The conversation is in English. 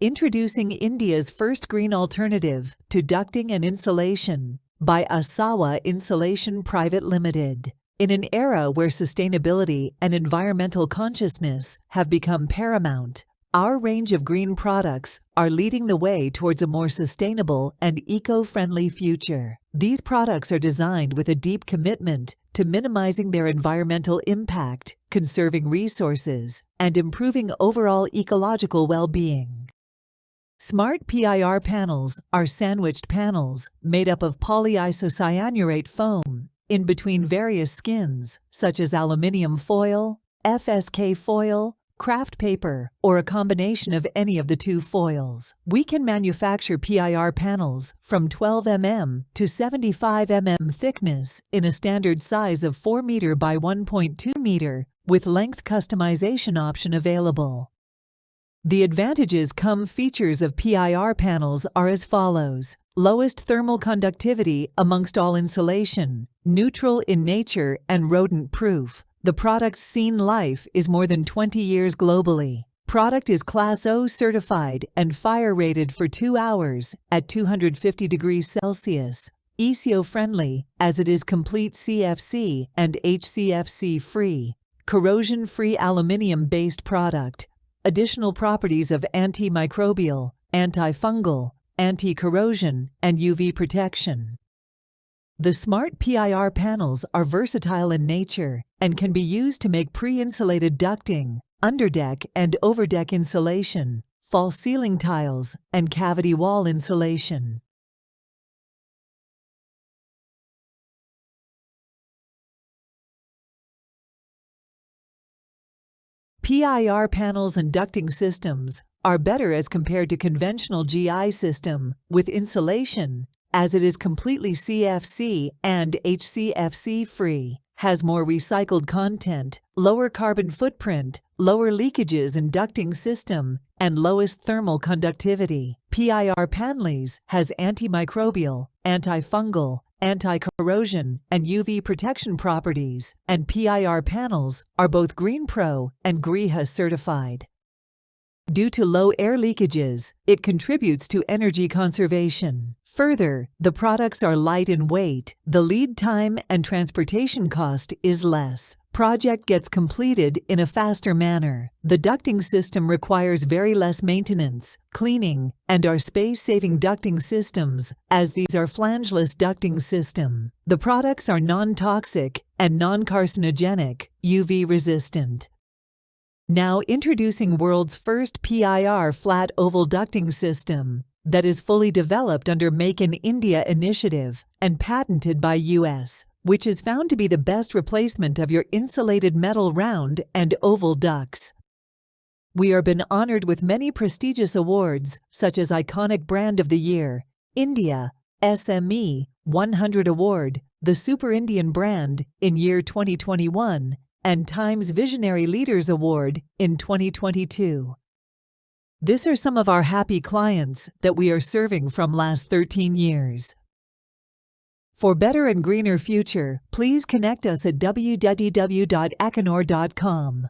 Introducing India's first green alternative to ducting and insulation by Asawa Insulation Private Limited. In an era where sustainability and environmental consciousness have become paramount, our range of green products are leading the way towards a more sustainable and eco-friendly future. These products are designed with a deep commitment to minimizing their environmental impact, conserving resources, and improving overall ecological well-being. SMART PIR panels are sandwiched panels made up of polyisocyanurate foam in between various skins, such as aluminium foil, FSK foil, craft paper, or a combination of any of the two foils. We can manufacture PIR panels from 12 mm to 75 mm thickness in a standard size of 4 m by 1.2 m with length customization option available. The advantages cum features of PIR panels are as follows: lowest thermal conductivity amongst all insulation, neutral in nature and rodent-proof. The product's seen life is more than 20 years globally. Product is Class O certified and fire-rated for 2 hours at 250 degrees Celsius. Eco-friendly as it is complete CFC and HCFC-free. Corrosion-free aluminium-based product. Additional properties of antimicrobial, antifungal, anti-corrosion, and UV protection. The SMART PIR panels are versatile in nature and can be used to make pre-insulated ducting, underdeck and overdeck insulation, false ceiling tiles, and cavity wall insulation. PIR panels and ducting systems are better as compared to conventional GI system with insulation, as it is completely CFC and HCFC free, has more recycled content, lower carbon footprint, lower leakages in ducting system, and lowest thermal conductivity. PIR panels has antimicrobial, antifungal, anti-corrosion, and UV protection properties, and PIR panels are both Green Pro and GREHA certified. Due to low air leakages, it contributes to energy conservation. Further, the products are light in weight, the lead time and transportation cost is less. Project gets completed in a faster manner. The ducting system requires very less maintenance, cleaning, and are space-saving ducting systems, as these are flangeless ducting system. The products are non-toxic and non-carcinogenic, UV-resistant. Now introducing world's first PIR flat oval ducting system that is fully developed under Make in India initiative and patented by US, which is found to be the best replacement of your insulated metal round and oval ducts. We have been honored with many prestigious awards such as Iconic Brand of the Year, India, SME 100 Award, the Super Indian Brand in year 2021, and Times Visionary Leaders Award in 2022. These are some of our happy clients that we are serving from last 13 years. For better and greener future, please connect us at www.econaur.com.